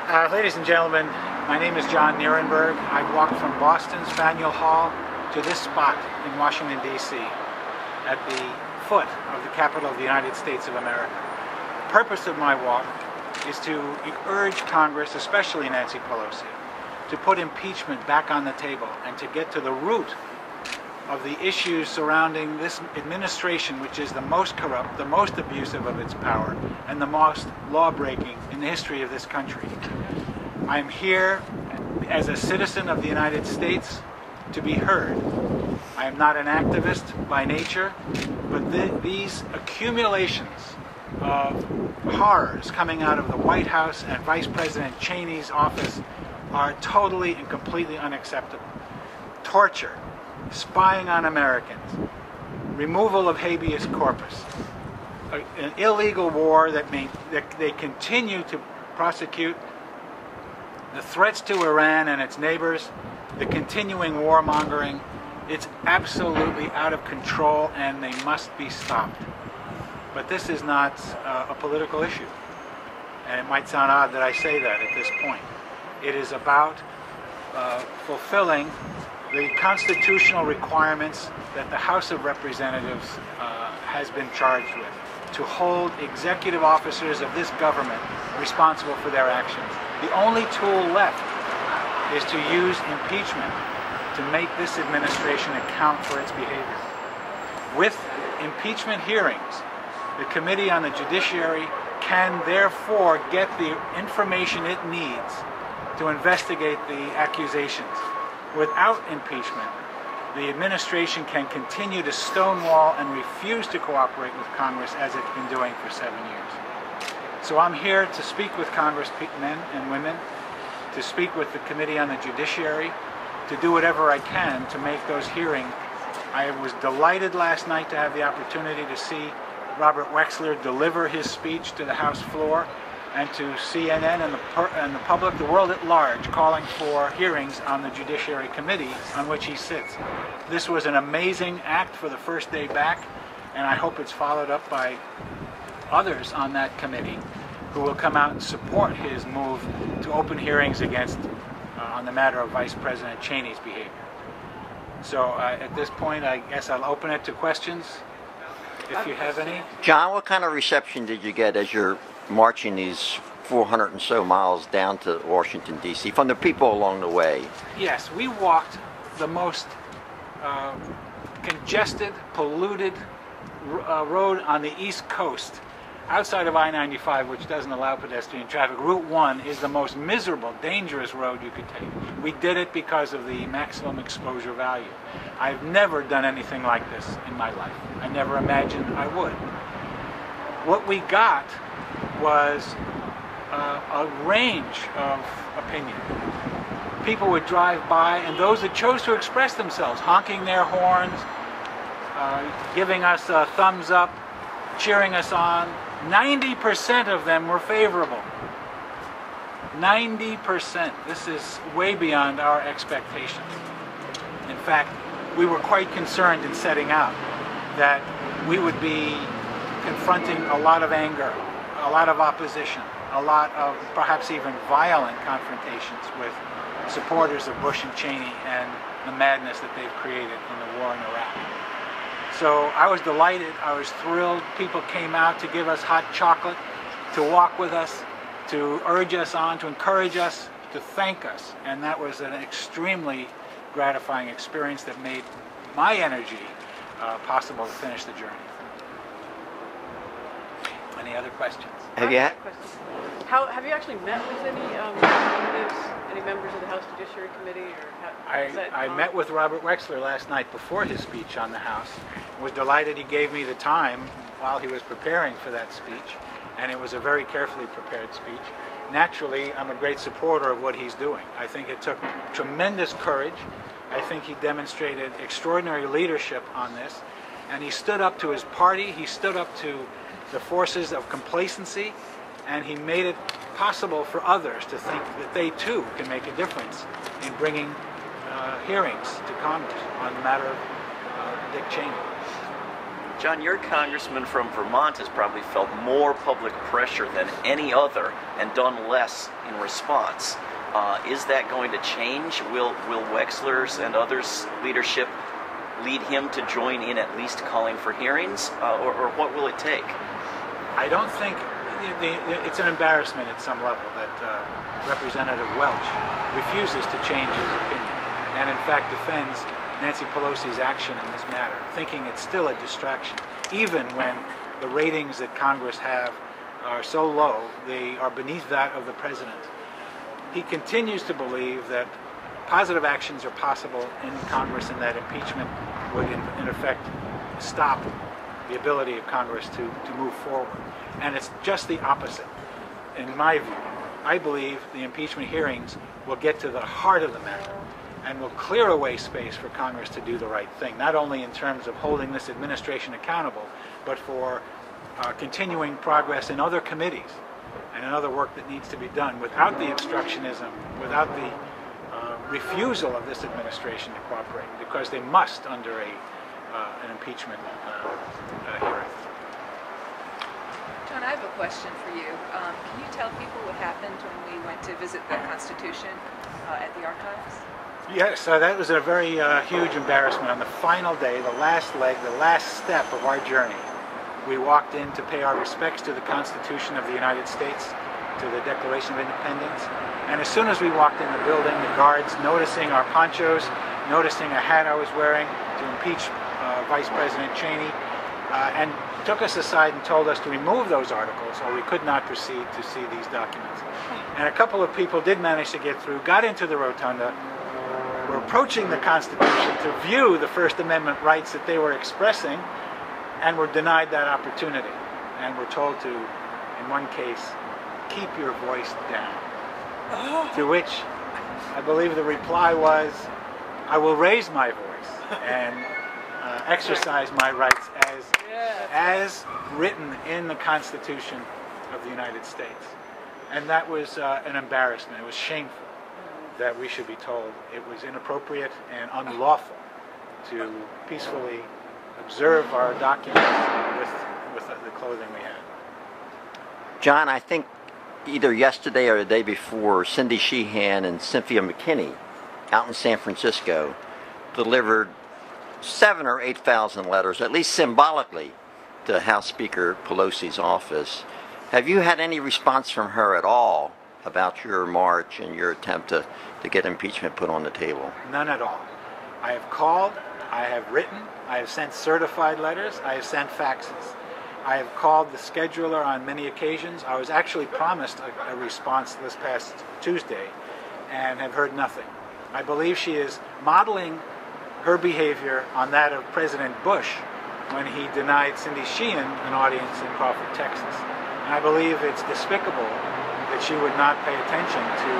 Ladies and gentlemen, my name is John Nierenberg. I walked from Boston's Faneuil Hall to this spot in Washington, D.C. at the foot of the Capitol of the United States of America. The purpose of my walk is to urge Congress, especially Nancy Pelosi, to put impeachment back on the table and to get to the root of the issues surrounding this administration, which is the most corrupt, the most abusive of its power, and the most law-breaking in the history of this country. I am here as a citizen of the United States to be heard. I am not an activist by nature, but these accumulations of horrors coming out of the White House and Vice President Cheney's office are totally and completely unacceptable. Torture, spying on Americans, removal of habeas corpus, an illegal war that they continue to prosecute, the threats to Iran and its neighbors, the continuing warmongering. It's absolutely out of control and they must be stopped. But this is not a political issue. And it might sound odd that I say that at this point. It is about fulfilling the constitutional requirements that the House of Representatives has been charged with, to hold executive officers of this government responsible for their actions. The only tool left is to use impeachment to make this administration account for its behavior. With impeachment hearings, the Committee on the Judiciary can therefore get the information it needs to investigate the accusations. Without impeachment, the administration can continue to stonewall and refuse to cooperate with Congress as it's been doing for 7 years. So I'm here to speak with Congressmen and women, to speak with the Committee on the Judiciary, to do whatever I can to make those hearings. I was delighted last night to have the opportunity to see Robert Wexler deliver his speech to the House floor, and to CNN and the public, the world at large, calling for hearings on the Judiciary Committee on which he sits. This was an amazing act for the first day back, and I hope it's followed up by others on that committee who will come out and support his move to open hearings against on the matter of Vice President Cheney's behavior. So at this point, I guess I'll open it to questions, if you have any. John, what kind of reception did you get as you're marching these 400 and so miles down to Washington, D.C., from the people along the way? Yes, we walked the most congested, polluted road on the East Coast, outside of I-95, which doesn't allow pedestrian traffic. Route 1 is the most miserable, dangerous road you could take. We did it because of the maximum exposure value. I've never done anything like this in my life. I never imagined I would. What we got was a range of opinion. People would drive by, and those that chose to express themselves, honking their horns, giving us a thumbs up, cheering us on. 90% of them were favorable. 90%. This is way beyond our expectations. In fact, we were quite concerned in setting out that we would be confronting a lot of anger, a lot of opposition, a lot of perhaps even violent confrontations with supporters of Bush and Cheney and the madness that they've created in the war in Iraq. So I was delighted, I was thrilled. People came out to give us hot chocolate, to walk with us, to urge us on, to encourage us, to thank us. And that was an extremely gratifying experience that made my energy possible to finish the journey. Any other questions? Have you Have you actually met with any representatives, any members of the House Judiciary Committee? Or I met with Robert Wexler last night before his speech on the House. Was delighted he gave me the time while he was preparing for that speech, and it was a very carefully prepared speech. Naturally, I'm a great supporter of what he's doing. I think it took tremendous courage. I think he demonstrated extraordinary leadership on this, and he stood up to his party, he stood up to the forces of complacency, and he made it possible for others to think that they too can make a difference in bringing hearings to Congress on the matter of Dick Cheney. John, your congressman from Vermont has probably felt more public pressure than any other and done less in response. Is that going to change? Will Wexler's and others' leadership lead him to join in at least calling for hearings, or what will it take? I don't think it's an embarrassment at some level that Representative Welch refuses to change his opinion and in fact defends Nancy Pelosi's action in this matter, thinking it's still a distraction, even when the ratings that Congress have are so low they are beneath that of the president. He continues to believe that positive actions are possible in Congress and that impeachment would in effect stop the ability of Congress to move forward. And it's just the opposite. In my view, I believe the impeachment hearings will get to the heart of the matter and will clear away space for Congress to do the right thing, not only in terms of holding this administration accountable, but for continuing progress in other committees and in other work that needs to be done without the obstructionism, without the refusal of this administration to cooperate, because they must under an impeachment hearing. John, I have a question for you. Can you tell people what happened when we went to visit the Constitution at the archives? Yes, that was a very huge embarrassment. On the final day, the last leg, the last step of our journey, we walked in to pay our respects to the Constitution of the United States, to the Declaration of Independence. And as soon as we walked in the building, the guards, noticing our ponchos, noticing a hat I was wearing to impeach Vice President Cheney, and took us aside and told us to remove those articles or we could not proceed to see these documents. And a couple of people did manage to get through, got into the rotunda, were approaching the Constitution to view the First Amendment rights that they were expressing, and were denied that opportunity. And were told to, in one case, keep your voice down. To which I believe the reply was, I will raise my voice and exercise my rights as written in the Constitution of the United States. And that was an embarrassment. It was shameful that we should be told it was inappropriate and unlawful to peacefully observe our documents with the clothing we had. John, I think either yesterday or the day before, Cindy Sheehan and Cynthia McKinney out in San Francisco delivered 7,000 or 8,000 letters, at least symbolically, to House Speaker Pelosi's office. Have you had any response from her at all about your march and your attempt to get impeachment put on the table? None at all. I have called, I have written, I have sent certified letters, I have sent faxes. I have called the scheduler on many occasions. I was actually promised a response this past Tuesday and have heard nothing. I believe she is modeling her behavior on that of President Bush when he denied Cindy Sheehan an audience in Crawford, Texas. And I believe it's despicable that she would not pay attention to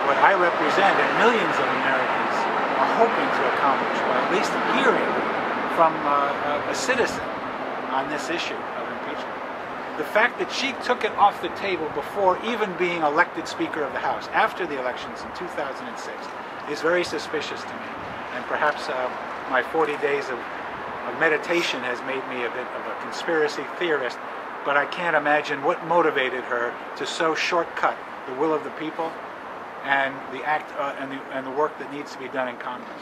what I represent and millions of Americans are hoping to accomplish, or at least hearing from a citizen on this issue of impeachment. The fact that she took it off the table before even being elected Speaker of the House, after the elections in 2006, is very suspicious to me. And perhaps my 40 days of meditation has made me a bit of a conspiracy theorist, but I can't imagine what motivated her to so shortcut the will of the people and the act and the work that needs to be done in Congress.